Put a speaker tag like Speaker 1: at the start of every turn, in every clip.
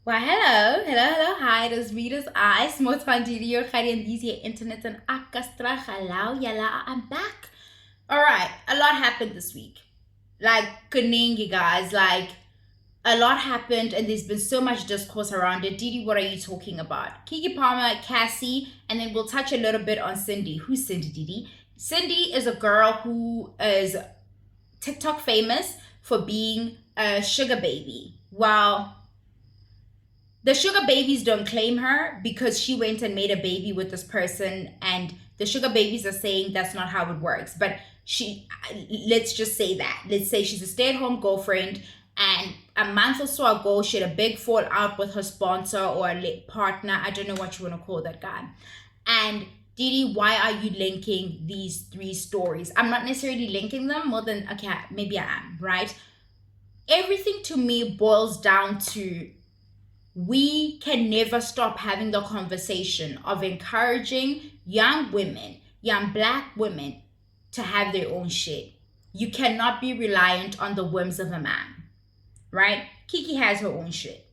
Speaker 1: Well, hello, hi, dis wie dis is, mots van die hier gaan in die internet en akastra hello, yalla, I'm back. All right, a lot happened this week. Like, kuningi guys, like, a lot happened and there's been so much discourse around it. Diddy, what are you talking about? Kiki Palmer, Cassie, and then we'll touch a little bit on Cindy. Who's Cindy, Diddy? Cindy is a girl who is TikTok famous for being a sugar baby. Well, the sugar babies don't claim her because she went and made a baby with this person, and the sugar babies are saying that's not how it works. But let's just say that. Let's say she's a stay-at-home girlfriend, and a month or so ago, she had a big fallout with her sponsor or a partner. I don't know what you want to call that guy. And Diddy, why are you linking these three stories? I'm not necessarily linking them more than, okay, maybe I am, right? Everything to me boils down to we can never stop having the conversation of encouraging young women, young black women, to have their own shit. You cannot be reliant on the whims of a man, right? Kiki has her own shit.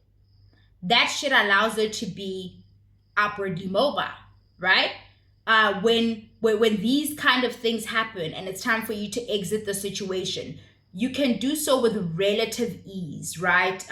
Speaker 1: That shit allows her to be upwardly mobile, right? When these kind of things happen and it's time for you to exit the situation, you can do so with relative ease, right?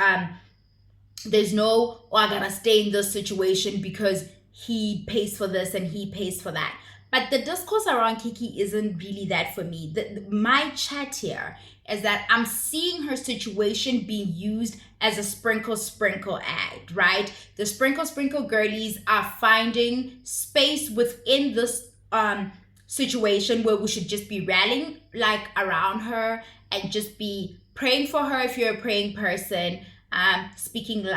Speaker 1: There's no, oh, I gotta stay in this situation because he pays for this and he pays for that. But the discourse around Kiki isn't really that for me. My chat here is that I'm seeing her situation being used as a sprinkle ad, right? The sprinkle girlies are finding space within this situation where we should just be rallying like around her and just be praying for her if you're a praying person. Speaking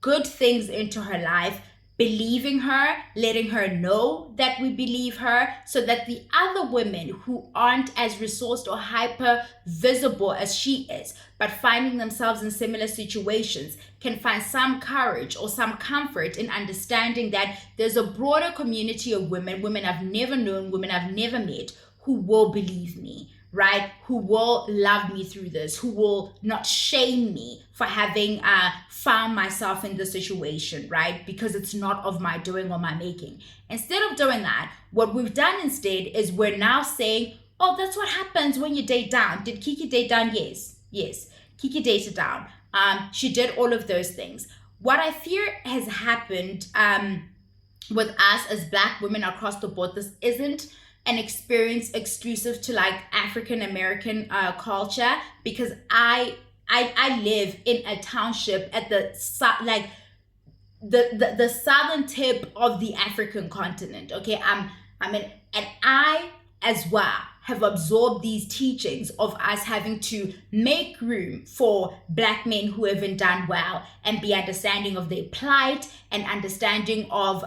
Speaker 1: good things into her life, believing her, letting her know that we believe her, so that the other women who aren't as resourced or hyper visible as she is, but finding themselves in similar situations, can find some courage or some comfort in understanding that there's a broader community of women I've never known, women I've never met, who will believe me, right? Who will love me through this, who will not shame me for having found myself in this situation, right? Because it's not of my doing or my making. Instead of doing that, what we've done instead is we're now saying, oh, that's what happens when you date down. Did Kiki date down? Yes. Kiki dated down. She did all of those things. What I fear has happened with us as Black women across the board, this isn't an experience exclusive to like African American culture, because I live in a township at the southern tip of the African continent. Okay, and I as well have absorbed these teachings of us having to make room for Black men who haven't done well and be understanding of their plight and understanding of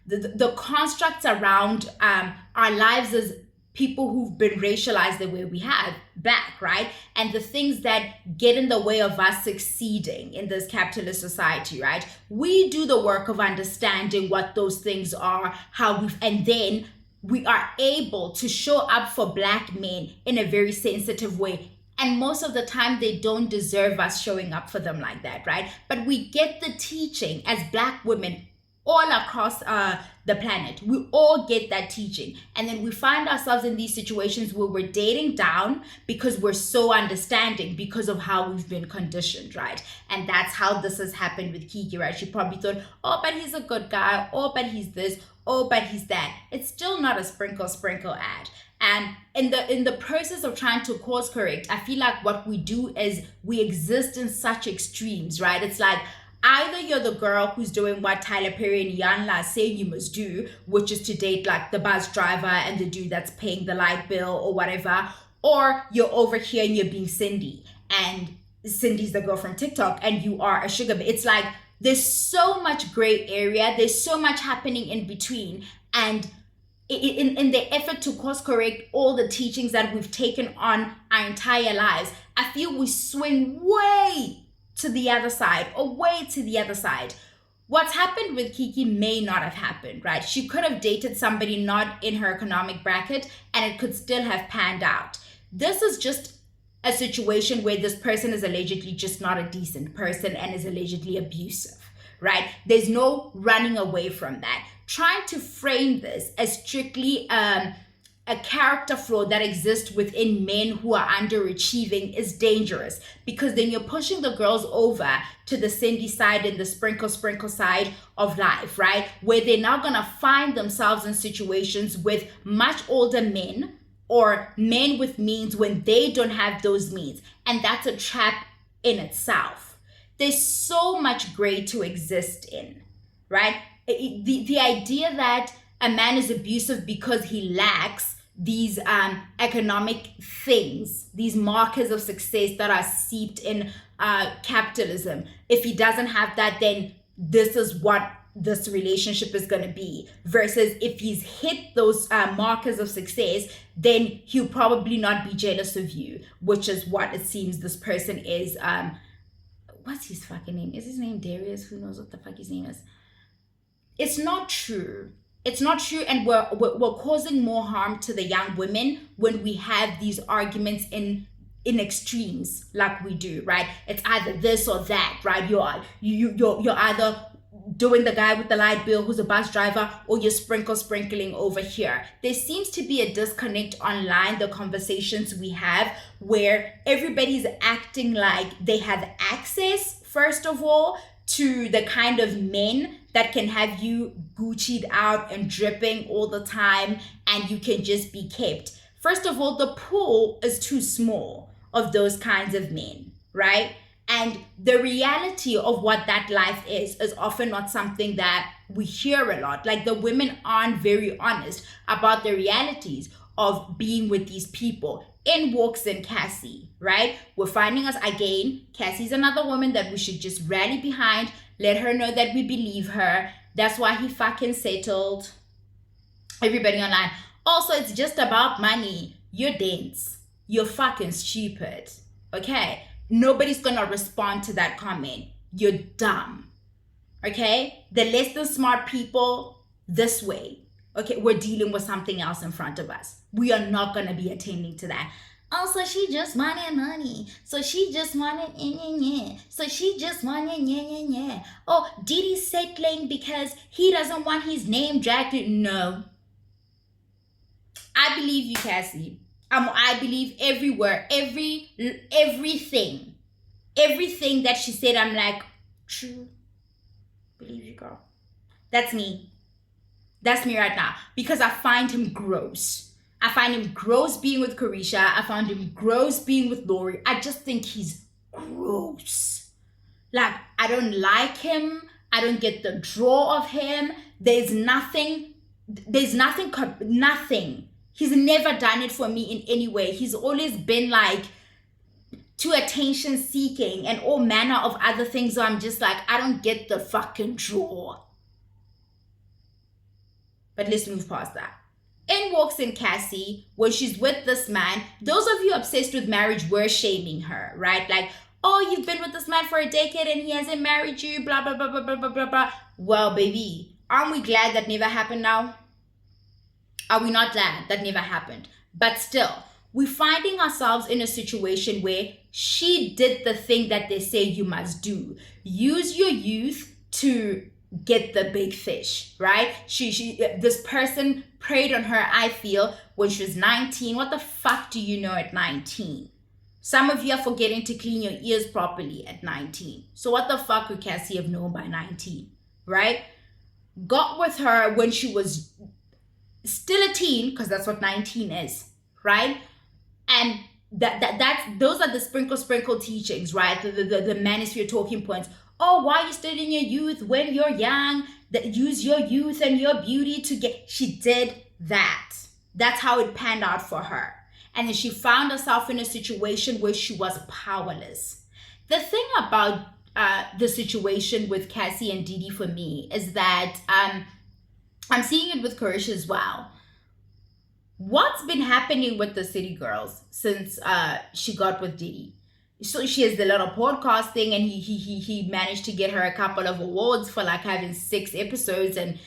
Speaker 1: the constructs around our lives as people who've been racialized the way we have, Black, right? And the things that get in the way of us succeeding in this capitalist society, right? We do the work of understanding what those things are, and then we are able to show up for Black men in a very sensitive way. And most of the time, they don't deserve us showing up for them like that, right? But we get the teaching as Black women all across the planet. We all get that teaching. And then we find ourselves in these situations where we're dating down because we're so understanding because of how we've been conditioned, right? And that's how this has happened with Kiki, right? She probably thought, oh, but he's a good guy. Oh, but he's this. Oh, but he's that. It's still not a sprinkle ad. And in the process of trying to course correct, I feel like what we do is we exist in such extremes, right? It's like, either you're the girl who's doing what Tyler Perry and Yanla say you must do, which is to date like the bus driver and the dude that's paying the light bill or whatever, or you're over here and you're being Cindy, and Cindy's the girl from TikTok and you are a sugar baby. It's like there's so much gray area, there's so much happening in between, and in the effort to course correct all the teachings that we've taken on our entire lives, I feel we swing way to the other side or way to the other side. What's happened with Kiki may not have happened, right? She could have dated somebody not in her economic bracket and it could still have panned out. This is just a situation where this person is allegedly just not a decent person and is allegedly abusive. right? There's no running away from that. Trying to frame this as strictly a character flaw that exists within men who are underachieving is dangerous, because then you're pushing the girls over to the Cindy side and the sprinkle side of life, right? Where they're now gonna find themselves in situations with much older men or men with means when they don't have those means. And that's a trap in itself. There's so much gray to exist in, right? The idea that a man is abusive because he lacks these economic things, these markers of success that are seeped in capitalism. If he doesn't have that, then this is what this relationship is going to be. Versus if he's hit those markers of success, then he'll probably not be jealous of you, which is what it seems this person is. What's his fucking name? Is his name Darius? Who knows what the fuck his name is? It's not true. It's not true, and we're causing more harm to the young women when we have these arguments in extremes like we do, right? It's either this or that, right? You're either doing the guy with the light bill who's a bus driver, or you're sprinkling over here. There seems to be a disconnect online, the conversations we have, where everybody's acting like they have access, first of all, to the kind of men that can have you Gucci'd out and dripping all the time, and you can just be kept. First of all, the pool is too small of those kinds of men, right? And the reality of what that life is often not something that we hear a lot. Like, the women aren't very honest about the realities of being with these people. In walks in Cassie, right? We're finding us again. Cassie's another woman that we should just rally behind. Let her know that we believe her. That's why he fucking settled. Everybody online. Also, it's just about money. You're dense. You're fucking stupid. Okay? Nobody's gonna respond to that comment. You're dumb. Okay? The less than smart people, this way. Okay, we're dealing with something else in front of us. We are not going to be attending to that. Also, she just wanted money. So she just wanted So she just wanted Oh, Diddy's settling because he doesn't want his name dragged. No. I believe you, Cassie. I believe everywhere, everything that she said. I'm like, true. Believe you, girl. That's me. That's me right now, because I find him gross. I find him gross being with Carisha. I found him gross being with Lori. I just think he's gross. Like, I don't like him. I don't get the draw of him. There's nothing. He's never done it for me in any way. He's always been like too attention seeking and all manner of other things. So I'm just like, I don't get the fucking draw. But let's move past that. In walks in Cassie when she's with this man. Those of you obsessed with marriage were shaming her, right? Like, oh, you've been with this man for a decade and he hasn't married you, blah, blah, blah, blah, blah, blah, blah, blah. Well, baby, aren't we glad that never happened now? Are we not glad that never happened? But still, we're finding ourselves in a situation where she did the thing that they say you must do. Use your youth to get the big fish, right? This person preyed on her, I feel, when she was 19. What the fuck do you know at 19? Some of you are forgetting to clean your ears properly at 19. So what the fuck would Cassie have known by 19, right? Got with her when she was still a teen, because that's what 19 is, right? And those are the sprinkle teachings, right? The manosphere talking points. Oh, why are you studying your youth when you're young? That use your youth and your beauty to get. She did that. That's how it panned out for her. And then she found herself in a situation where she was powerless. The thing about the situation with Cassie and Diddy for me is that I'm seeing it with Carisha as well. What's been happening with the City Girls since she got with Diddy? So she has the little podcast thing, and he managed to get her a couple of awards for like having 6 episodes, and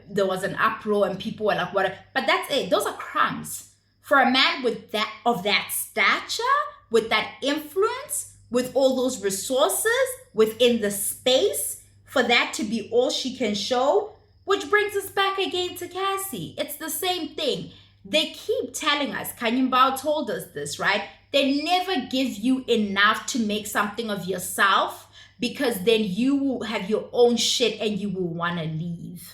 Speaker 1: there was an uproar and people were like, what? But that's it. Those are crumbs for a man with that stature, with that influence, with all those resources within the space. for that to be all she can show, which brings us back again to Cassie. It's the same thing. They keep telling us, Kanye Bao told us this, right? They never give you enough to make something of yourself, because then you will have your own shit and you will want to leave,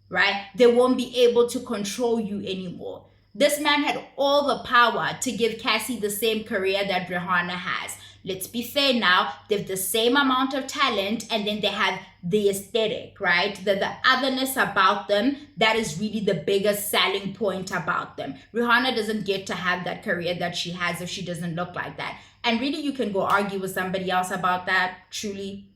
Speaker 1: right? They won't be able to control you anymore. This man had all the power to give Cassie the same career that Rihanna has. Let's be fair now, they have the same amount of talent, and then they have the aesthetic, right? The otherness about them, that is really the biggest selling point about them. Rihanna doesn't get to have that career that she has if she doesn't look like that. And really, you can go argue with somebody else about that. Truly,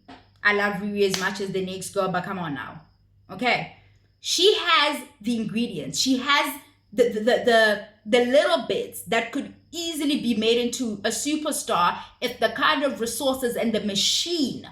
Speaker 1: I love Riri as much as the next girl, but come on now. Okay? She has the ingredients. She has the little bits that could easily be made into a superstar if the kind of resources and the machine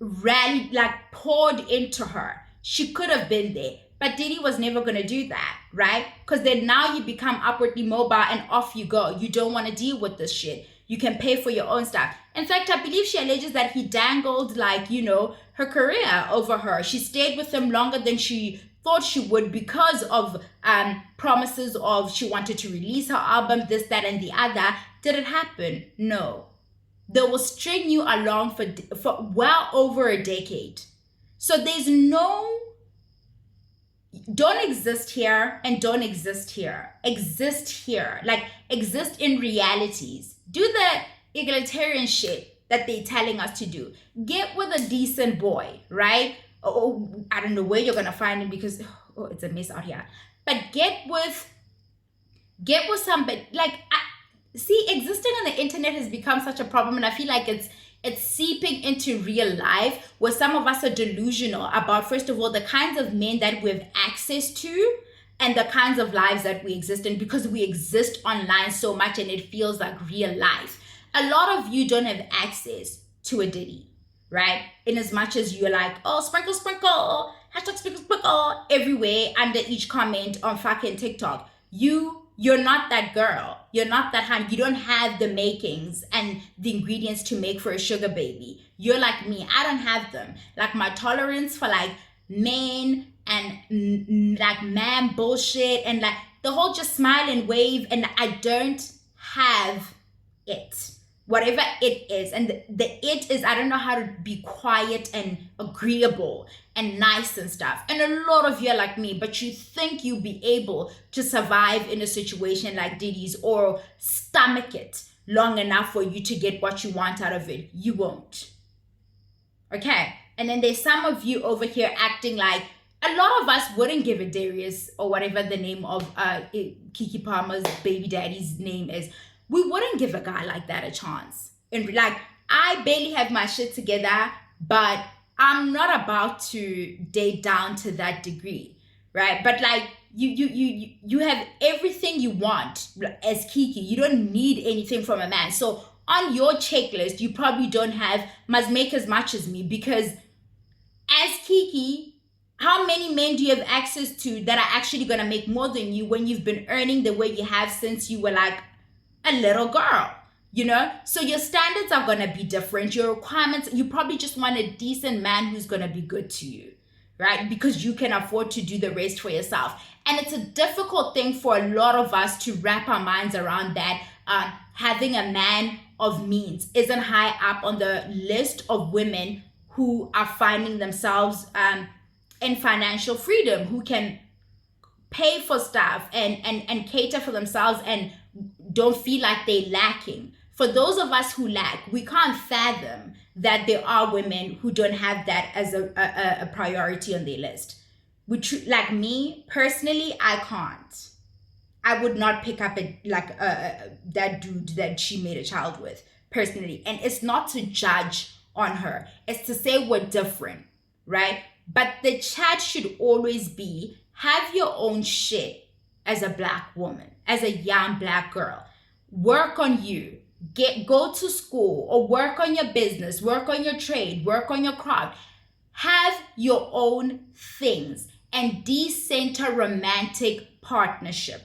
Speaker 1: rallied, like poured into her. She could have been there, but Diddy was never going to do that, right? Because then now you become upwardly mobile and off you go. You don't want to deal with this shit. You can pay for your own stuff. In fact, I believe she alleges that he dangled, like, you know, her career over her. She stayed with him longer than she thought she would because of promises of she wanted to release her album, this, that, and the other. Did it happen? No. They will string you along for well over a decade. So there's no, don't exist here and don't exist here. Exist here. Like, exist in realities. Do the egalitarian shit that they're telling us to do. Get with a decent boy, right? Oh, I don't know where you're gonna find him because it's a mess out here. But get with somebody. Like, see, existing on the internet has become such a problem, and I feel like it's seeping into real life, where some of us are delusional about, first of all, the kinds of men that we have access to and the kinds of lives that we exist in, because we exist online so much and it feels like real life. A lot of you don't have access to a Diddy, right? In as much as you're like, oh, sprinkle, sprinkle, hashtag sprinkle, sprinkle, everywhere under each comment on fucking TikTok. You're not that girl. You're not that hand. You don't have the makings and the ingredients to make for a sugar baby. You're like me. I don't have them. Like, my tolerance for like men and like man bullshit and like the whole just smile and wave, and I don't have it. Whatever it is. And the it is, I don't know how to be quiet and agreeable and nice and stuff. And a lot of you are like me, but you think you'll be able to survive in a situation like Diddy's or stomach it long enough for you to get what you want out of it. You won't. Okay? And then there's some of you over here acting like a lot of us wouldn't give a Darius or whatever the name of Kiki Palmer's baby daddy's name is. We wouldn't give a guy like that a chance. And like, I barely have my shit together, but I'm not about to date down to that degree, right? But like, you have everything you want as Kiki. You don't need anything from a man. So on your checklist, you probably don't have must make as much as me, because as Kiki, how many men do you have access to that are actually gonna make more than you when you've been earning the way you have since you were like a little girl, you know? So your standards are gonna be different. Your requirements, you probably just want a decent man who's gonna be good to you, right? Because you can afford to do the rest for yourself. And it's a difficult thing for a lot of us to wrap our minds around that having a man of means isn't high up on the list of women who are finding themselves in financial freedom, who can pay for stuff and cater for themselves and don't feel like they're lacking. For those of us who lack, we can't fathom that there are women who don't have that as a priority on their list. Like me, personally, I can't. I would not pick up that dude that she made a child with, personally. And it's not to judge on her. It's to say we're different, right? But the chat should always be, have your own shit as a Black woman, as a young Black girl. Work on you. Go to school or work on your business, work on your trade, work on your craft. Have your own things and decenter romantic partnership,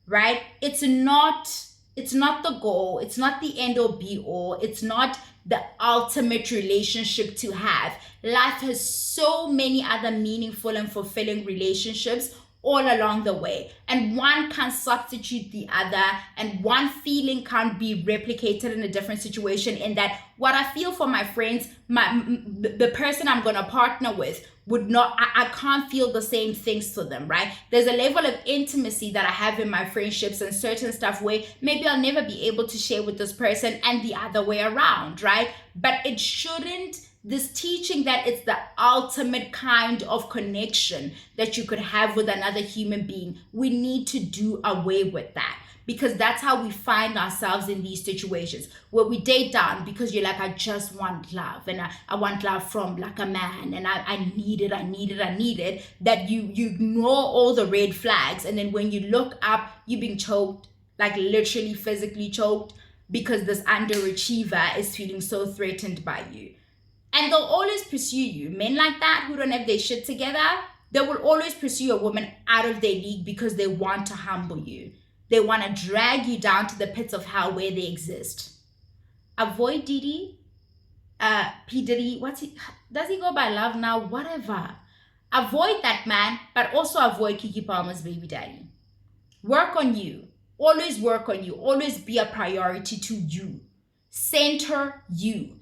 Speaker 1: right? It's not the goal. It's not the end or be all. It's not the ultimate relationship to have. Life has so many other meaningful and fulfilling relationships all along the way, and one can't substitute the other, and one feeling can't be replicated in a different situation. In that, what I feel for my friends, the person I'm gonna partner with would not, I can't feel the same things for them, right? There's a level of intimacy that I have in my friendships and certain stuff where maybe I'll never be able to share with this person, and the other way around, right? But it shouldn't, this teaching that it's the ultimate kind of connection that you could have with another human being, we need to do away with that, because that's how we find ourselves in these situations where we date down because you're like, I just want love, and I want love from like a man, and I need it, that you ignore all the red flags, and then when you look up, you're being choked, like literally physically choked, because this underachiever is feeling so threatened by you. And they'll always pursue you. Men like that who don't have their shit together, they will always pursue a woman out of their league because they want to humble you. They want to drag you down to the pits of hell where they exist. Avoid Diddy. P. Diddy, does he go by Love now? Whatever. Avoid that man, but also avoid Kiki Palmer's baby daddy. Work on you. Always work on you. Always be a priority to you. Center you.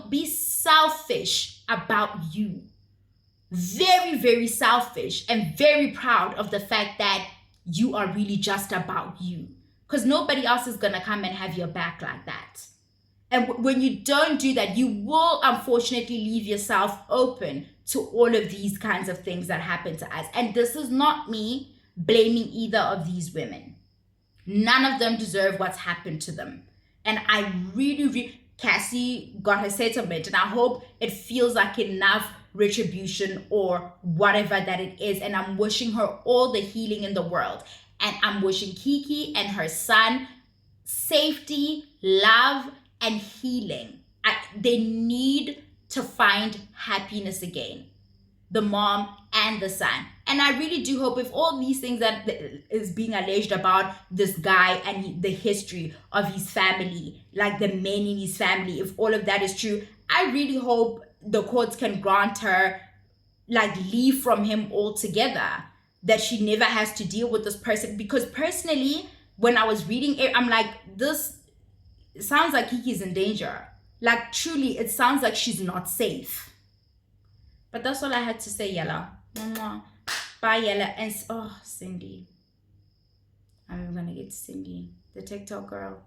Speaker 1: Be selfish about you. Very, very selfish, and very proud of the fact that you are really just about you. Because nobody else is going to come and have your back like that. And when you don't do that, you will unfortunately leave yourself open to all of these kinds of things that happen to us. And this is not me blaming either of these women. None of them deserve what's happened to them. And I really, Cassie got her settlement, and I hope it feels like enough retribution or whatever that it is. And I'm wishing her all the healing in the world. And I'm wishing Kiki and her son safety, love, and healing. They need to find happiness again, the mom and the son. And I really do hope, if all these things that is being alleged about this guy and the history of his family, like the men in his family, if all of that is true, I really hope the courts can grant her like leave from him altogether, that she never has to deal with this person. Because personally, when I was reading it, I'm like, this sounds like Kiki's in danger. Like truly, it sounds like she's not safe. But that's all I had to say, Yella. Bye, Yella. And Cindy. I'm even gonna get Cindy, the TikTok girl.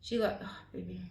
Speaker 1: She got, baby.